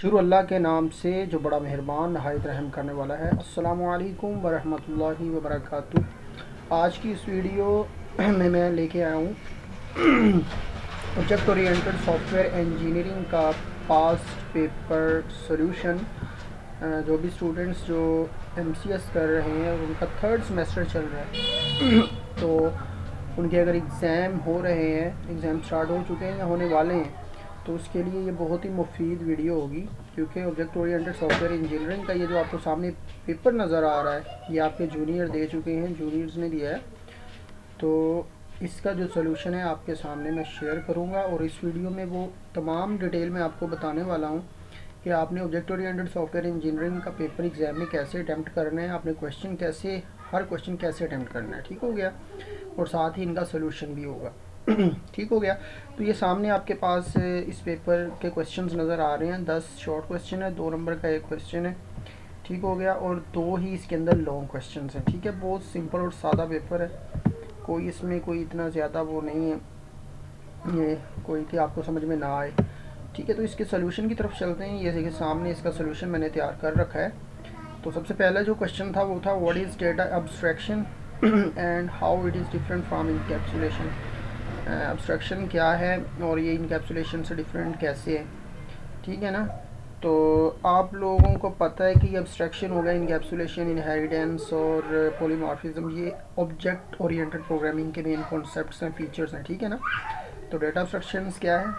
शुरू अल्लाह के नाम से जो बड़ा मेहरबान नहायत रहम करने वाला है। अस्सलामु अलैकुम वरहमतुल्लाहि वबरकातुह। आज की इस वीडियो में मैं लेके आया हूँ ऑब्जेक्ट ओरिएंटेड सॉफ्टवेयर इंजीनियरिंग का पास्ट पेपर सॉल्यूशन। जो भी स्टूडेंट्स जो एमसीएस कर रहे हैं उनका थर्ड सेमेस्टर चल रहा है तो उनके अगर एग्ज़ाम हो रहे हैं, एग्ज़ाम स्टार्ट हो चुके हैं या होने वाले हैं, तो उसके लिए ये बहुत ही मुफीद वीडियो होगी। क्योंकि ऑब्जेक्ट ओरिएंटेड सॉफ्टवेयर इंजीनियरिंग का ये जो आपको सामने पेपर नज़र आ रहा है, ये आपके जूनियर दे चुके हैं, जूनियर्स ने दिया है। तो इसका जो सोल्यूशन है आपके सामने मैं शेयर करूँगा और इस वीडियो में वो तमाम डिटेल में आपको बताने वाला हूँ कि आपने ऑब्जेक्ट ओरिएंटेड सॉफ्टवेयर इंजीनियरिंग का पेपर एग्ज़ाम में कैसे अटैम्प्ट करना है, आपने क्वेश्चन कैसे, हर क्वेश्चन कैसे अटैम्प्ट करना है। ठीक हो गया, और साथ ही इनका सोल्यूशन भी होगा। ठीक हो गया। तो ये सामने आपके पास इस पेपर के क्वेश्चंस नज़र आ रहे हैं। 10 शॉर्ट क्वेश्चन है, 2 नंबर का एक क्वेश्चन है। ठीक हो गया, और 2 ही इसके अंदर लॉन्ग क्वेश्चंस हैं। ठीक है, बहुत सिंपल और सादा पेपर है, कोई इसमें कोई इतना ज़्यादा वो नहीं है ये कोई कि आपको समझ में ना आए। ठीक है, तो इसके सोल्यूशन की तरफ चलते हैं। ये देखिए सामने इसका सोल्यूशन मैंने तैयार कर रखा है। तो सबसे पहला जो क्वेश्चन था वो था what is data abstraction and how it is different from encapsulation. Abstraction क्या है और ये इनकैप्सुलेशन से डिफरेंट कैसे है। ठीक है ना, तो आप लोगों को पता है कि एब्स्ट्रैक्शन हो गया, इनकैप्सुलेशन, इनहेरिटेंस और पॉलीमॉर्फिज्म, ये ऑब्जेक्ट ओरिएंटेड प्रोग्रामिंग के मेन कॉन्सेप्ट्स हैं, फीचर्स हैं। ठीक है ना, तो डेटा एब्स्ट्रैक्शंस क्या है,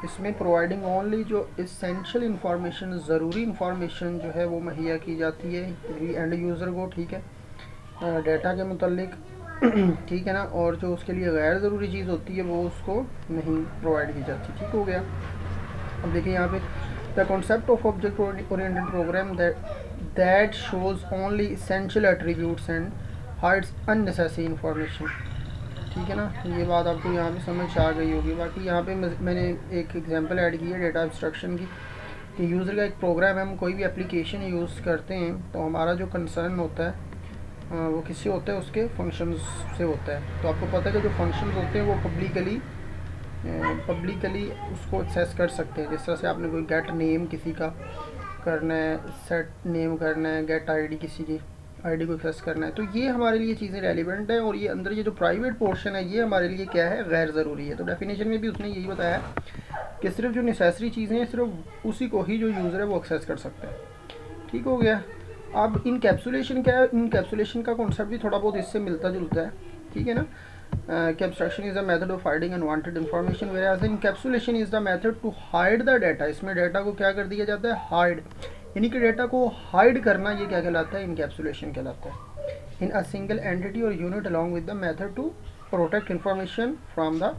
इसमें प्रोवाइडिंग ओनली जो इसेंशियल इंफॉर्मेशन, ज़रूरी इंफॉर्मेशन जो है वो मुहैया की जाती है एंड यूज़र को। ठीक है, डेटा के मुतल्लिक। ठीक है ना, और जो उसके लिए गैर ज़रूरी चीज़ होती है वो उसको नहीं प्रोवाइड की जाती। ठीक हो गया। अब देखिए यहाँ पे the concept of object oriented program that shows only essential attributes and hides unnecessary information. ठीक है ना, ये बात आपको यहाँ पे समझ आ गई होगी। बाकी यहाँ पे मैंने एक एग्जांपल ऐड की है डेटा एब्स्ट्रैक्शन की, कि यूज़र का एक प्रोग्राम है, हम कोई भी एप्लीकेशन यूज़ करते हैं तो हमारा जो कंसर्न होता है वो किससे होता है, उसके फंक्शंस से होता है। तो आपको पता है कि जो फंक्शंस होते हैं वो पब्लिकली उसको एक्सेस कर सकते हैं। जिस तरह से आपने कोई गेट नेम किसी का करना है, सेट नेम करना है, गेट आईडी किसी की आईडी को एक्सेस करना है, तो ये हमारे लिए चीज़ें रेलिवेंट है। और ये अंदर ये जो प्राइवेट पोर्शन है ये हमारे लिए क्या है, गैर ज़रूरी है। तो डेफिनेशन में भी उसने यही बताया कि सिर्फ जो नेसेसरी चीज़ें हैं सिर्फ उसी को ही जो यूज़र है वो एक्सेस कर सकता है। ठीक हो गया। अब इनकैप्सुलेशन क्या है, इनकैप्सुलेशन का कॉन्सेप्ट भी थोड़ा बहुत इससे मिलता जुलता है। ठीक है ना, कि abstraction is the method of hiding unwanted information where encapsulation is the method to hide the data. इसमें डाटा को क्या कर दिया जाता है, हाइड, यानी कि डाटा को हाइड करना, ये क्या कहलाता है, इनकैप्सुलेशन कहलाता है। इन अ सिंगल एंटिटी और unit along with the method to protect information from the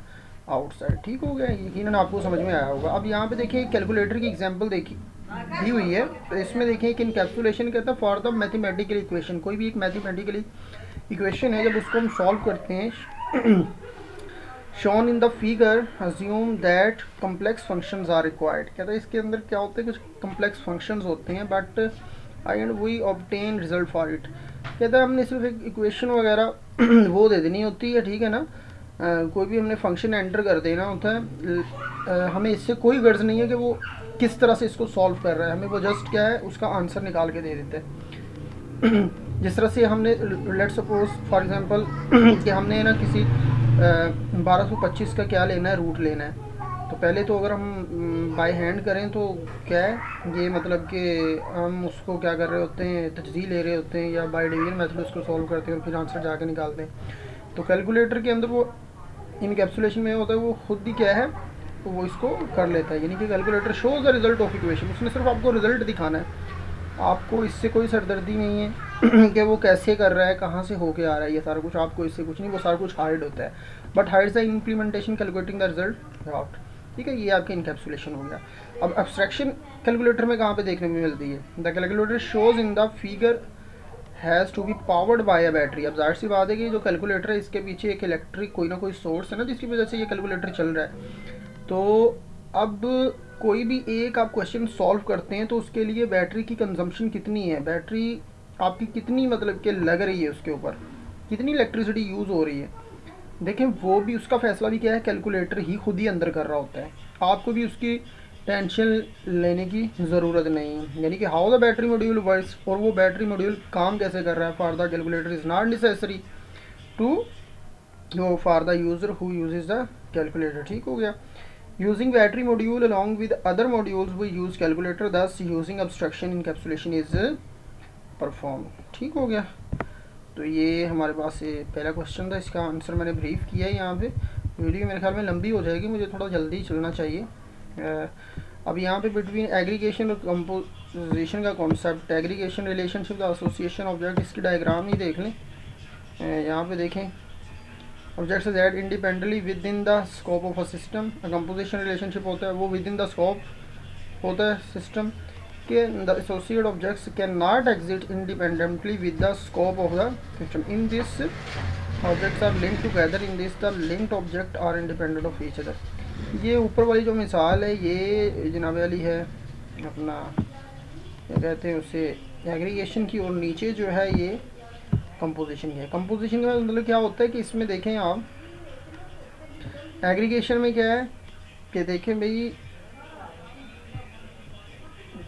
outside. ठीक हो गया, यकीनन आपको समझ में आया होगा। अब यहाँ पे देखिए कैलकुलेटर की एग्जांपल देखी दी हुई है, तो इसमें देखिए कि इनकैप्सुलेशन कहता है फॉर द मैथमेटिकल इक्वेशन। कोई भी एक मैथमेटिकली इक्वेशन है, जब उसको हम सॉल्व करते हैं, shown in the figure assume that complex functions are required. कहता है इसके अंदर क्या होता है, कुछ कम्प्लेक्स फंक्शंस होते हैं, but I and we obtain result for it. कहता है हमने सिर्फ एक इक्वेशन वगैरह वो दे देनी होती है। ठीक है ना, कोई भी हमने फंक्शन एंटर कर देना होता है, हमें इससे कोई गर्ज नहीं है कि वो किस तरह से इसको सॉल्व कर रहा है, हमें वो जस्ट क्या है उसका आंसर निकाल के दे देते हैं। जिस तरह से हमने लेट सपोज फॉर एग्जांपल कि हमने ना किसी 1225 का क्या लेना है, रूट लेना है, तो पहले तो अगर हम बाय हैंड करें तो क्या है ये, मतलब कि हम उसको क्या कर रहे होते हैं, तजज़ीह ले रहे होते हैं, या बाय डिवीजन मेथड उसको सॉल्व करते हैं और फिर आंसर जाके निकालते हैं। तो कैलकुलेटर के अंदर वो इनकैप्सुलेशन में होता है, वो खुद ही क्या है, तो वो इसको कर लेता है। यानी कि calculator shows the result of equation, उसने सिर्फ आपको रिजल्ट दिखाना है, आपको इससे कोई सरदर्दी नहीं है कि वो कैसे कर रहा है, कहाँ से होके आ रहा है, ये सारा कुछ आपको इससे कुछ नहीं, वो सारा कुछ हाइड होता है, but hides the implementation calculating the result out. ठीक है, ये आपका इनकैप्सुलेशन हो गया। अब एब्स्ट्रैक्शन कैलकुलेटर में कहाँ पे देखने में मिलती है, the calculator shows in the figure has to be powered by a battery. अब जाहिर सी बात है कि जो कैलकुलेटर है इसके पीछे एक इलेक्ट्रिक कोई ना कोई सोर्स है ना, जिसकी वजह से ये कैलकुलेटर चल रहा है। तो अब कोई भी एक आप क्वेश्चन सॉल्व करते हैं तो उसके लिए बैटरी की कंजम्पशन कितनी है, बैटरी आपकी कितनी मतलब कि लग रही है, उसके ऊपर कितनी इलेक्ट्रिसिटी यूज़ हो रही है, देखें वो भी उसका फैसला भी क्या है, कैलकुलेटर ही खुद ही अंदर कर रहा होता है। आपको भी उसकी टेंशन लेने की ज़रूरत नहीं, यानी कि how the battery module works, और वो बैटरी मॉड्यूल काम कैसे कर रहा है। For the calculator is not necessary to for the user who uses the calculator. ठीक हो गया। Using battery module along with other modules we use calculator, thus using abstraction encapsulation is perform. ठीक हो गया। तो ये हमारे पास ये पहला क्वेश्चन था, इसका आंसर मैंने ब्रीफ किया है यहाँ पे। वीडियो मेरे ख्याल में लंबी हो जाएगी, मुझे थोड़ा जल्दी चलना चाहिए। अब यहाँ पे बिटवीन एग्रीगेशन और कंपोजिशन का concept, aggregation relationship the association object, इसकी डायग्राम ही देख लें। यहाँ पे देखें, objects that independently with in the scope of a system. Composition relationship होता है वो विद इन द स्कोप होता है सिस्टम के। The associate objects can not exist independently with the scope of the system. In this objects are linked together, in this the linked object are independent of each other. ये ऊपर वाली जो मिसाल है ये जनाब वाली है अपना क्या कहते हैं उसे एग्रीगेशन की, और नीचे जो है ये कंपोजिशन की है। कंपोजिशन का मतलब क्या होता है कि इसमें देखें आप, एग्रीगेशन में क्या है कि देखें भाई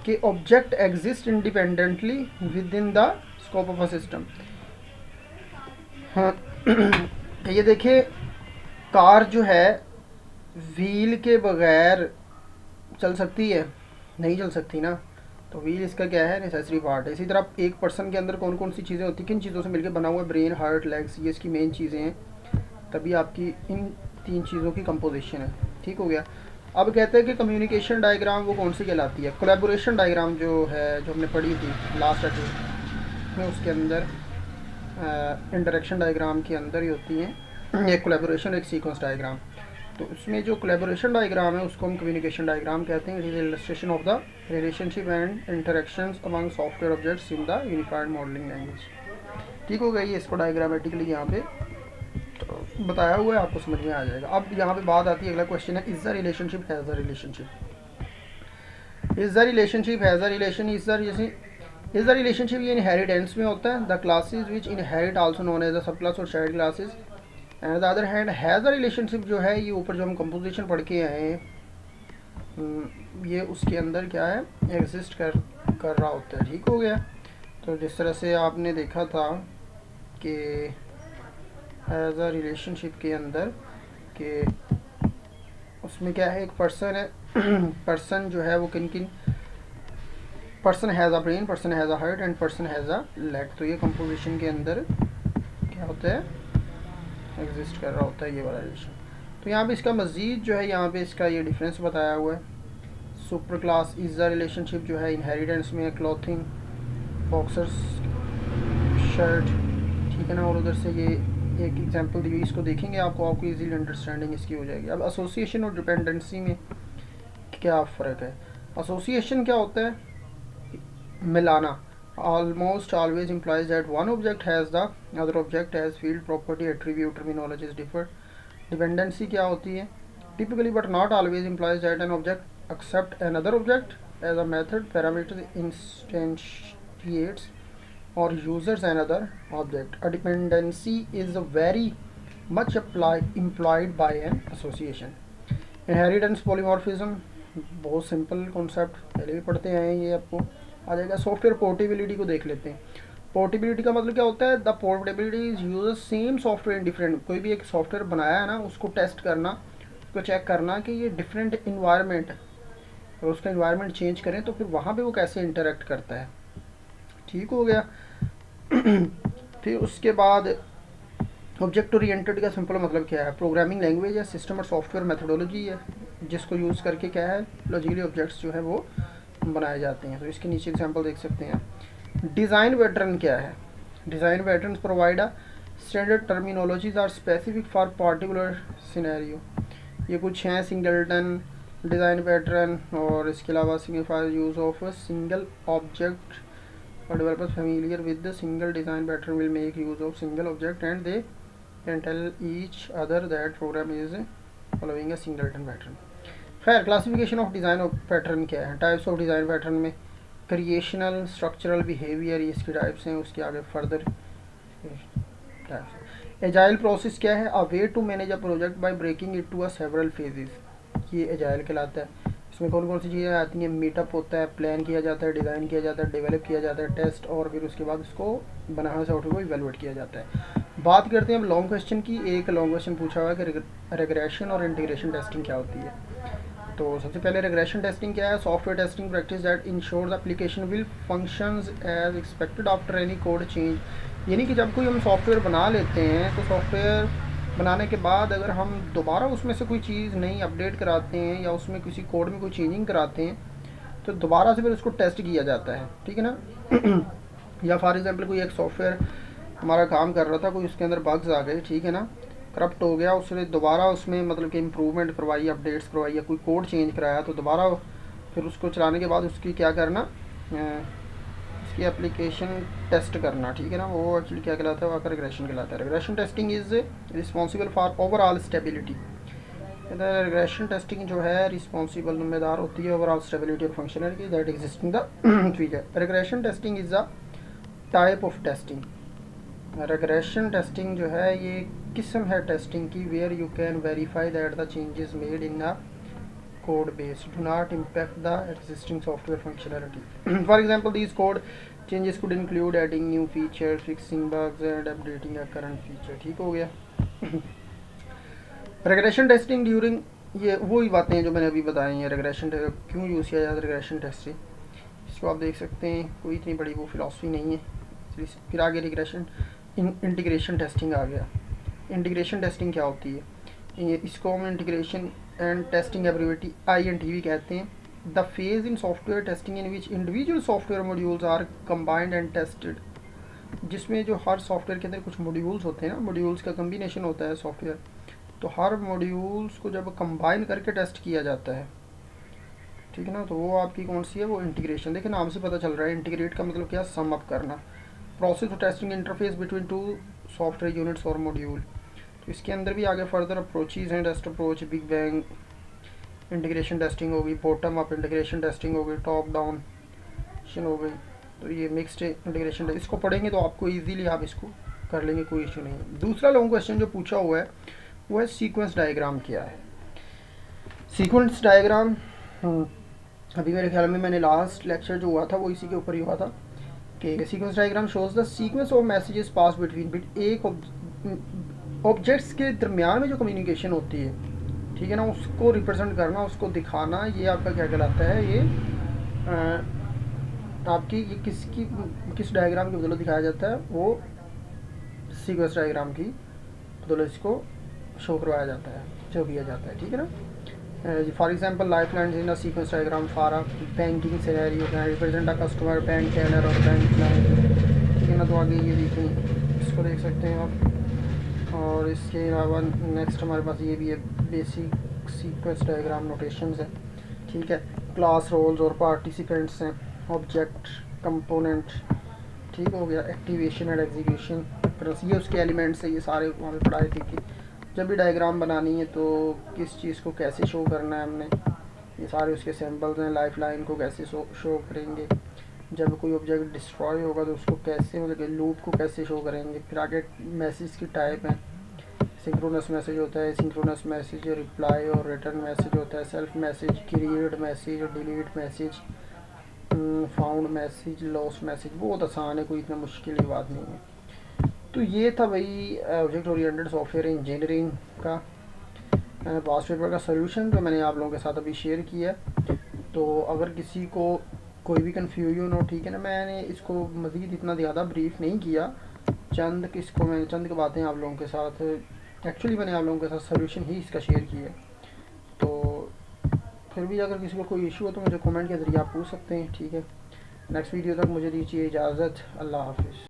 कि object exist independently with in the scope of a system. हाँ ये देखिए कार जो है व्हील के बगैर चल सकती है, नहीं चल सकती ना, तो व्हील इसका क्या है, नेसेसरी पार्ट है। इसी तरह एक पर्सन के अंदर कौन कौन सी चीज़ें होती हैं, किन चीज़ों से मिलकर बना हुआ है, ब्रेन, हार्ट, लेग्स, ये इसकी मेन चीज़ें हैं, तभी आपकी इन तीन चीज़ों की कंपोजिशन है। ठीक हो गया। अब कहते हैं कि कम्युनिकेशन डायग्राम वो कौन सी कहलाती है, कोलैबोरेशन डायग्राम जो है, जो हमने पढ़ी थी लास्ट अटेम्प्ट में, उसके अंदर इंटरेक्शन डायग्राम के अंदर ही होती हैं एक कोलैबोरेशन, एक सीक्वेंस डायग्राम। तो उसमें जो कोलैबोरेशन डायग्राम है उसको हम कम्युनिकेशन डायग्राम कहते हैं। It is illustration of the relationship and interactions among software objects in the unified modelling language. ठीक हो गई है, इसको डायग्रामेटिकली यहाँ पे तो बताया हुआ है, आपको समझ में आ जाएगा। अब यहाँ पे बात आती है, अगला क्वेश्चन है, is the relationship has the relationship, is the relationship has the relation, is the relationship ये इनहेरिटेंस में होता है। The classes which inherit also known as the sub class और child classes. And the other hand has the relationship जो है, ये ऊपर जो हम कंपोजिशन पढ़ के आए हैं, ये उसके अंदर क्या है, एग्जिस्ट कर रहा होता है। ठीक हो गया। तो जिस तरह से आपने देखा था कि हैज़ अ रिलेशनशिप के अंदर कि उसमें क्या है, एक पर्सन है पर्सन जो है वो किन किन, person has a brain, person has a heart and person has a leg. तो ये कंपोजिशन के अंदर क्या होता है, एग्जिस्ट कर रहा होता है ये वाला रिलेशन। तो यहाँ पे इसका मज़ीद जो है, यहाँ पे इसका ये डिफरेंस बताया हुआ है। Super class is the relationship जो है इनहेरिटेंस में, क्लॉथिंग, बॉक्सर्स, शर्ट, ठीक है ना। और उधर से ये एक एग्जांपल दी हुई, इसको देखेंगे आपको इजीली अंडरस्टैंडिंग इसकी हो जाएगी। अब एसोसिएशन और डिपेंडेंसी में क्या फ़र्क है। एसोसिएशन क्या होता है, मिलाना। Almost always implies that one object has the other object as field, property, attribute, terminology is different. Dependency क्या होती है, typically but not always implies that an object accept another object as a method, parameter, instantiates or users another object. A dependency is very much implied by an association. Inheritance, polymorphism, बहुत simple concept, पहले भी पढ़ते आए हैं, ये आपको आ जाएगा। Software portability को देख लेते हैं। पोर्टेबिलिटी का मतलब क्या होता है, the portability is use same software in different, कोई भी एक सॉफ्टवेयर बनाया है ना, उसको टेस्ट करना, उसको चेक करना कि ये डिफरेंट इन्वायरमेंट, और उसका इन्वायरमेंट चेंज करें तो फिर वहाँ पे वो कैसे इंटरेक्ट करता है। ठीक हो गया। फिर उसके बाद ऑब्जेक्ट ओरिएंटेड का सिंपल मतलब क्या है, प्रोग्रामिंग लैंग्वेज है, सिस्टम और सॉफ्टवेयर मेथोडोलॉजी है, जिसको यूज़ करके क्या है, लॉजिकली ऑब्जेक्ट्स जो है वो बनाए जाते हैं। तो इसके नीचे एग्जांपल देख सकते हैं। डिज़ाइन पैटर्न क्या है, design patterns provide a standard terminologies are specific for particular scenario. ये कुछ हैं, सिंगलटन डिज़ाइन पैटर्न, और इसके अलावा signifies use of a single object, और developers familiar with the single design pattern will make use of single object and they can tell each other that program is following a singleton pattern. खैर, classification of design of pattern क्या है, types of design pattern में creational, structural, behaviour, ये इसके types हैं। उसके आगे further types. Agile process क्या है, a way to manage a project by breaking it to a several phases, ये एजाइल कहलाता है। इसमें कौन कौन सी चीज़ें आती हैं, मीटअप होता है, प्लान किया जाता है, डिज़ाइन किया जाता है, डेवलप किया जाता है, टेस्ट, और फिर उसके बाद उसको बनाना सॉफ्टवेयर को इवेलुएट किया जाता है। बात करते हैं अब लॉन्ग क्वेश्चन की। एक लॉन्ग क्वेश्चन पूछा हुआ है कि रिग्रेशन और इंटीग्रेशन टेस्टिंग क्या होती है। तो सबसे पहले रिग्रेशन टेस्टिंग क्या है, software testing practice that ensures application will functions as expected after any code change. यानी कि जब कोई हम सॉफ्टवेयर बना लेते हैं तो सॉफ्टवेयर बनाने के बाद अगर हम दोबारा उसमें से कोई चीज़ नई अपडेट कराते हैं या उसमें किसी कोड में कोई चेंजिंग कराते हैं तो दोबारा से फिर उसको टेस्ट किया जाता है, ठीक है ना। या फॉर एग्जांपल कोई एक सॉफ्टवेयर हमारा काम कर रहा था, कोई उसके अंदर बग्स आ गए, ठीक है ना, करप्ट हो गया, उसने दोबारा उसमें मतलब कि इम्प्रूवमेंट करवाई, अपडेट्स करवाई या कोई कोड चेंज कराया, तो दोबारा फिर उसको चलाने के बाद उसकी क्या करना, उसकी एप्लीकेशन टेस्ट करना, ठीक है ना। वो एक्चुअली क्या कहलाता है, वो रिग्रेशन कहलाता है। Regression testing is responsible for overall stability. Regression testing जो है रिस्पॉन्सिबल जिम्मेदार होती है ओवरऑल स्टेबिलिटी और functionality that existing the feature. Regression testing is a type of testing. Regression testing जो है ये किस्म है टेस्टिंग की where you can verify that the changes made in the code base do not impact the existing software functionality. For example, these code changes could include adding new features, fixing bugs and updating a current feature. ठीक हो गया। Regression testing during, ये वही बातें हैं जो मैंने अभी बताई हैं। रिग्रेशन क्यों यूज़ किया जाता है रिग्रेशन टेस्टिंग, इसको आप देख सकते हैं, कोई इतनी बड़ी वो फिलॉसफी नहीं है। फिर आगे रिग्रेशन इंटीग्रेशन टेस्टिंग आ गया। इंटीग्रेशन टेस्टिंग क्या होती है, इसको हम integration and testing abbreviation INT भी कहते हैं। The phase in software testing in which individual software modules are combined and tested, जिसमें जो हर सॉफ्टवेयर के अंदर कुछ मॉड्यूल्स होते हैं ना, मॉड्यूल्स का कम्बिनेशन होता है सॉफ्टवेयर, तो हर मॉड्यूल्स को जब कंबाइन करके टेस्ट किया जाता है, ठीक है ना, तो वो आपकी कौन सी है, वो इंटीग्रेशन। देखिए नाम से पता चल रहा है, इंटीग्रेट का मतलब क्या, सम अप करना। Process of testing interface between two software units और मॉड्यूल। तो इसके अंदर भी आगे फर्दर अप्रोचेज हैं, test approach, big bang integration testing होगी, बॉटम अप इंटीग्रेशन टेस्टिंग होगी, टॉप डाउन हो गई। तो ये मिक्स्ड इंटीग्रेशन, इसको पढ़ेंगे तो आपको इजीली आप इसको कर लेंगे, कोई इशू नहीं है। दूसरा लॉन्ग क्वेश्चन जो पूछा हुआ है वो है सीक्वेंस डायग्राम क्या है। सीक्वेंस डायग्राम अभी मेरे ख्याल में मैंने लास्ट लेक्चर जो हुआ था वो इसी के ऊपर ही हुआ था कि sequence diagram shows the sequence of messages pass between bit, एक ऑब्जेक्ट्स के दरमियान में जो कम्युनिकेशन होती है, ठीक है ना, उसको रिप्रेजेंट करना, उसको दिखाना, ये आपका क्या कहलाता है, ये आपकी ये किस डायग्राम की बदौलत दिखाया जाता है, वो सीक्वेंस डायग्राम की बदौलत इसको शो करवाया जाता है, शो किया जाता है, ठीक है ना। For example life line in a sequence diagram for a banking scenario can represent a customer, bank teller और बैंक लाइन, ठीक है ना। तो आगे ये देखें, इसको देख सकते हैं आप। और इसके अलावा नेक्स्ट हमारे पास ये भी है, बेसिक सीक्वेंस डायग्राम नोटेशंस है, ठीक है। क्लास रोल्स और पार्टिसिपेंट्स हैं, ऑब्जेक्ट कंपोनेंट, ठीक हो गया, एक्टिवेशन एंड एग्जीक्यूशन, ये उसके एलिमेंट्स है, ये सारे हमें पढ़ाए थे कि जब भी डायग्राम बनानी है तो किस चीज़ को कैसे शो करना है हमने, ये सारे उसके सैम्पल्स हैं। लाइफ लाइन को कैसे शो करेंगे, जब कोई ऑब्जेक्ट डिस्ट्रॉय होगा तो उसको कैसे, मतलब लूप को कैसे शो करेंगे। फिर आगे मैसेज की टाइप है, सिंक्रोनस मैसेज होता है, सिंक्रोनस मैसेज, रिप्लाई और रिटर्न मैसेज होता है, सेल्फ मैसेज, क्रिएट मैसेज और delete message, found message, lost message. बहुत आसान है, कोई इतना मुश्किल की बात नहीं है। तो ये था भाई ऑब्जेक्ट ओरिएंटेड सॉफ्टवेयर इंजीनियरिंग का पास्ट पेपर का सोल्यूशन जो मैंने आप लोगों के साथ अभी शेयर किया है। तो अगर किसी को कोई भी कन्फ्यूजन हो, ठीक है ना, मैंने इसको मज़ीद इतना ज़्यादा ब्रीफ नहीं किया, मैंने चंद बातें आप लोगों के साथ, एक्चुअली मैंने आप लोगों के साथ सोल्यूशन ही इसका शेयर किया है। तो फिर भी अगर किसी को कोई इशू हो तो मुझे कमेंट के ज़रिए आप पूछ सकते हैं, ठीक है। नेक्स्ट वीडियो तक मुझे दीजिए इजाज़त, अल्लाह हाफिज़।